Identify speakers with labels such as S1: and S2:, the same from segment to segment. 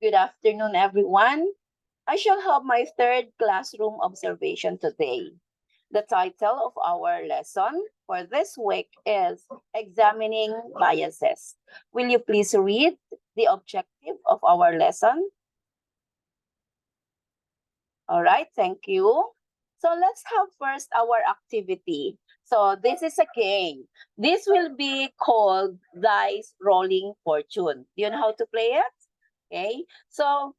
S1: Good afternoon, everyone. I shall have my third classroom observation today. The title of our lesson for this week is Examining Biases. Will you please read the objective of our lesson? All right, thank you. So let's have first our activity. So this is a game. This will be called Dice Rolling Fortune. Do you know how to play it? Okay, so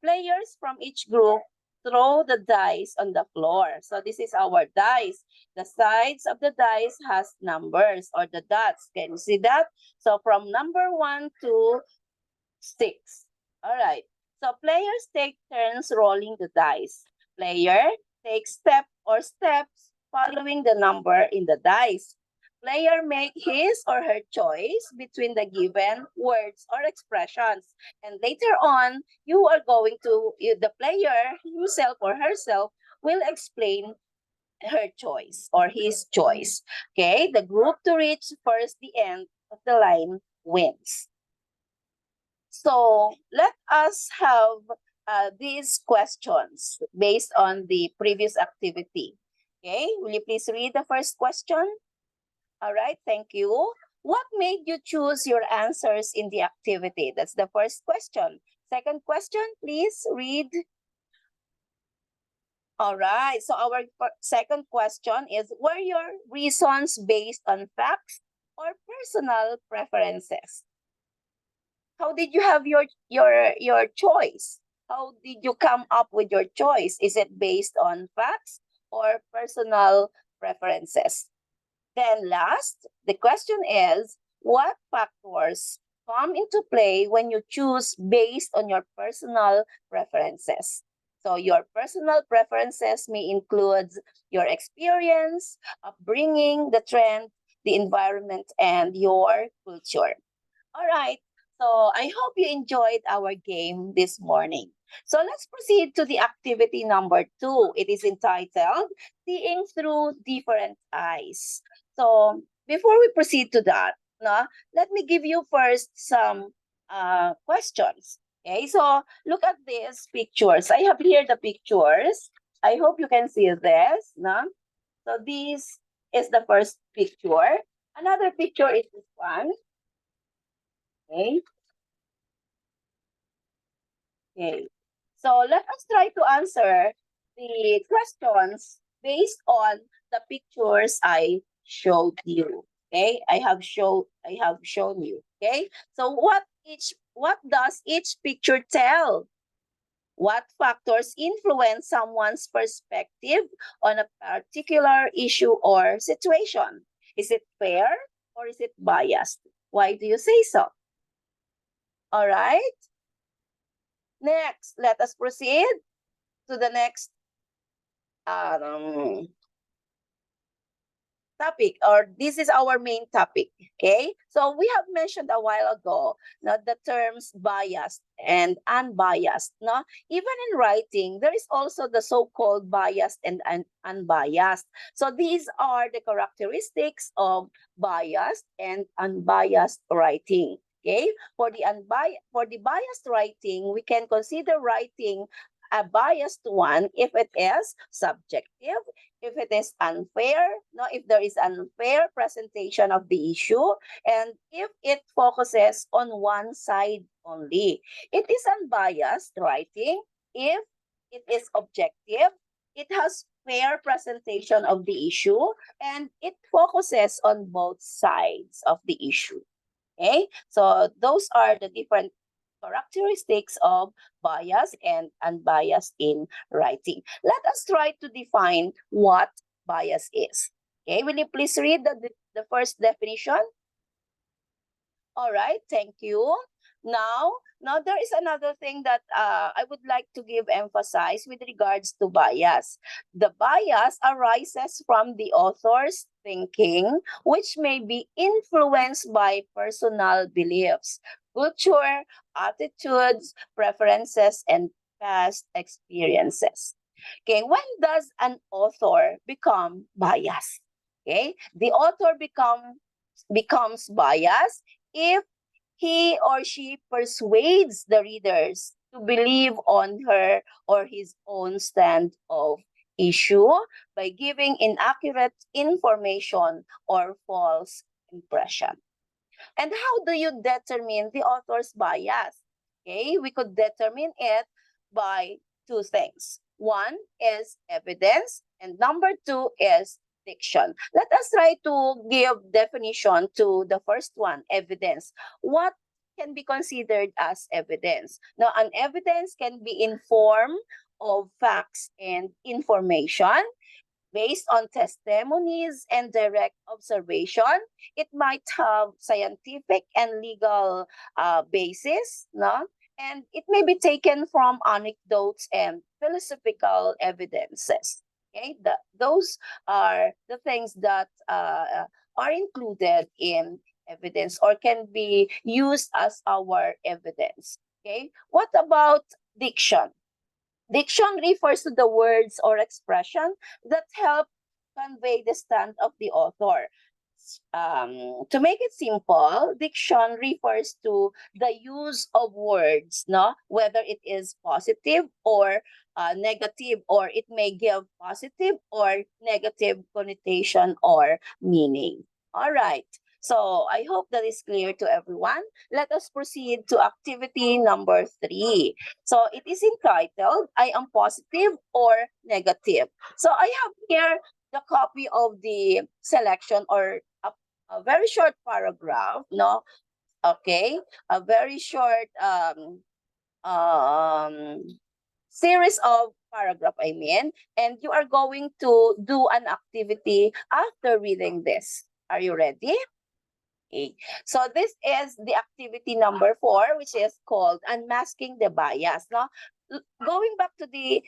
S1: players from each group throw the dice on the floor. So this is our dice. The sides of the dice has numbers or the dots. Can you see that? So from number 1 to 6. All right. So players take turns rolling the dice. Player takes step or steps following the number in the dice. Player make his or her choice between the given words or expressions. And later on, the player himself or herself will explain her choice or his choice. Okay, the group to reach first the end of the line wins. So let us have these questions based on the previous activity. Okay, will you please read the first question? All right, thank you. What made you choose your answers in the activity? That's the first question. Second question, please read. All right, so our second question is, were your reasons based on facts or personal preferences? How did you have your choice? How did you come up with your choice? Is it based on facts or personal preferences? Then last, the question is, what factors come into play when you choose based on your personal preferences? So your personal preferences may include your experience, upbringing, the trend, the environment, and your culture. All right. So I hope you enjoyed our game this morning. So let's proceed to the activity number 2. It is entitled Seeing Through Different Eyes. So before we proceed to that, no, let me give you first some questions. Okay, so look at these pictures. I have here the pictures. I hope you can see this. No? So this is the first picture. Another picture is this one. Okay. Okay. So let us try to answer the questions based on the pictures I showed you. Okay, I have shown you. Okay, so what does each picture tell? What factors influence someone's perspective on a particular issue or situation? Is it fair or is it biased? Why do you say so? All right. Next, let us proceed to the next um, topic, or this is our main topic. Okay, so we have mentioned a while ago the terms biased and unbiased. No, even in writing, there is also the so-called biased and unbiased. So these are the characteristics of biased and unbiased writing. Okay, for the biased writing, we can consider writing a biased one if it is subjective, if it is unfair, no, if there is unfair presentation of the issue, and if it focuses on one side only. It is unbiased writing if it is objective, it has fair presentation of the issue, and it focuses on both sides of the issue. Okay, so those are the different characteristics of bias and unbiased in writing. Let us try to define what bias is. Okay, will you please read the first definition? All right, thank you. Now there is another thing that I would like to give emphasize with regards to bias. The bias arises from the author's thinking, which may be influenced by personal beliefs, culture, attitudes, preferences, and past experiences. Okay, when does an author become biased? Okay, the author becomes biased if he or she persuades the readers to believe on her or his own stand of issue by giving inaccurate information or false impression. And how do you determine the author's bias? Okay, we could determine it by two things. One is evidence, and number two is fiction. Let us try to give definition to the first one, evidence. What can be considered as evidence? Now, an evidence can be in form of facts and information based on testimonies and direct observation. It might have scientific and legal basis, no? And it may be taken from anecdotes and philosophical evidences. Okay, those are the things that are included in evidence or can be used as our evidence. Okay, what about diction? Diction refers to the words or expression that help convey the stand of the author. To make it simple, diction refers to the use of words, no, whether it is positive or negative, or it may give positive or negative connotation or meaning. All right. So I hope that is clear to everyone. Let us proceed to activity number 3. So it is entitled, I am positive or negative. So I have here the copy of the selection or a very short paragraph, no? Okay, a very short um, series of paragraph, I mean, and you are going to do an activity after reading this. Are you ready? Okay. So this is the activity number 4, which is called unmasking the bias. No, going back to the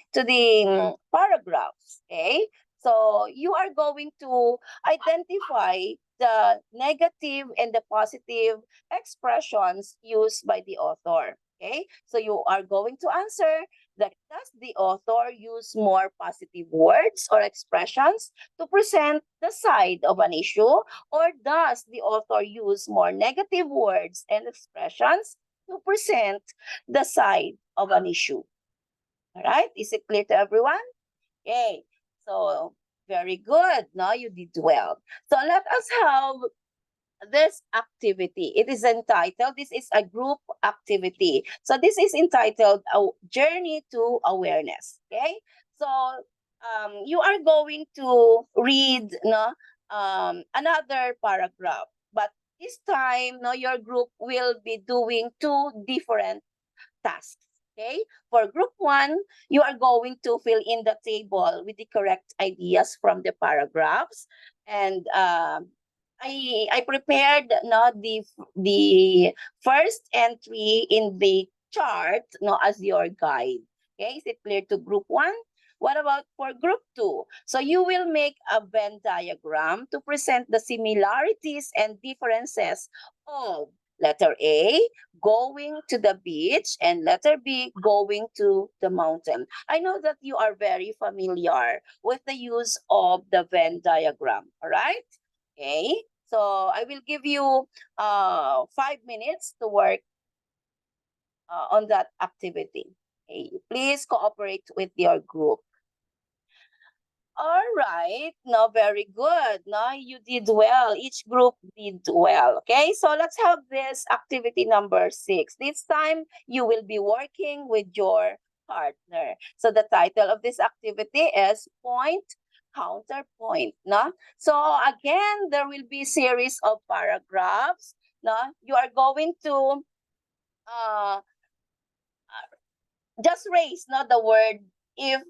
S1: paragraphs. Okay. So you are going to identify the negative and the positive expressions used by the author. Okay. So you are going to answer that does the author use more positive words or expressions to present the side of an issue, or does the author use more negative words and expressions to present the side of an issue? All right, is it clear to everyone? Okay, so very good. Now you did well. So let us have this activity. It is entitled, this is a group activity. So this is entitled a Journey to Awareness. Okay, so you are going to read no, another paragraph, but this time no, your group will be doing two different tasks. Okay, for group 1, you are going to fill in the table with the correct ideas from the paragraphs, and I prepared no the first entry in the chart no as your guide. Okay, is it clear to group 1? What about for group 2? So you will make a Venn diagram to present the similarities and differences of letter A, going to the beach, and letter B, going to the mountain. I know that you are very familiar with the use of the Venn diagram, all right? Okay, so I will give you 5 minutes to work on that activity. Okay, please cooperate with your group. All right. No, very good. No, you did well. Each group did well. Okay, so let's have this activity number 6. This time you will be working with your partner. So the title of this activity is Point Counterpoint. No, so again there will be series of paragraphs. No, you are going to uh just raise no the word if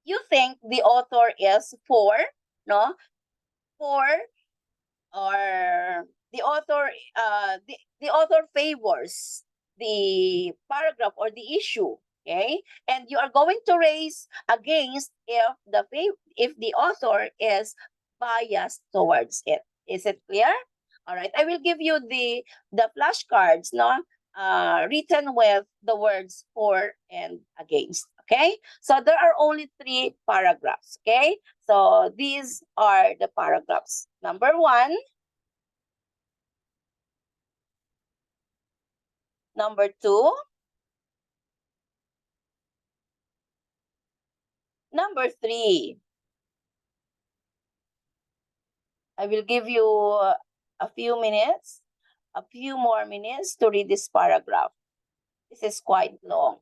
S1: you think the author is for, no, for, or the author the author favors the paragraph or the issue. Okay, and you are going to raise against if the author is biased towards it. Is it clear? All right, I will give you the flashcards, no, written with the words for and against. Okay, so there are only 3 paragraphs. Okay, so these are the paragraphs. Number 1, Number 2. Number 3. I will give you a few minutes, a few more minutes to read this paragraph. This is quite long.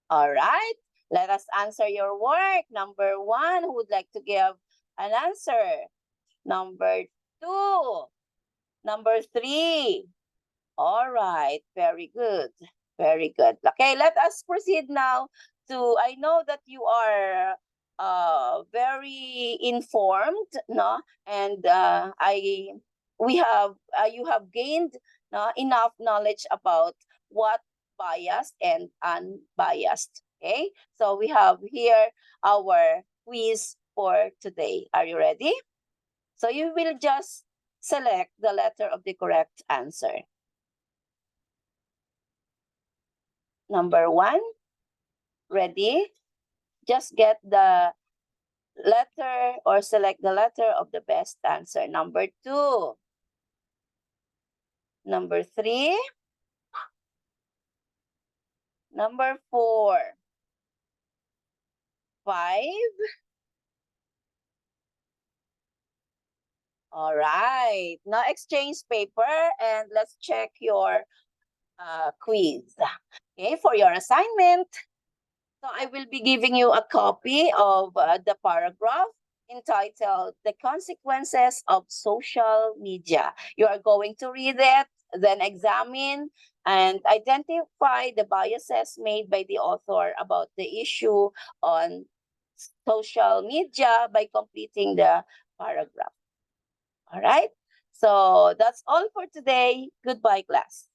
S1: All right, let us answer your work. Number 1, who would like to give an answer? Number 2. Number 3. All right, very good. Very good. Okay, let us proceed now to, I know that you are very informed, no? And we have you have gained enough knowledge about what biased and unbiased. Okay, so we have here our quiz for today. Are you ready? So you will just select the letter of the correct answer. Number 1, ready? Just get the letter or select the letter of the best answer. Number 2. Number 3. Number 4. 5. All right. Now exchange paper and let's check your quiz. Okay, for your assignment. So I will be giving you a copy of the paragraph entitled The Consequences of Social Media. You are going to read it, then examine and identify the biases made by the author about the issue on social media by completing the paragraph. All right? So that's all for today. Goodbye, class.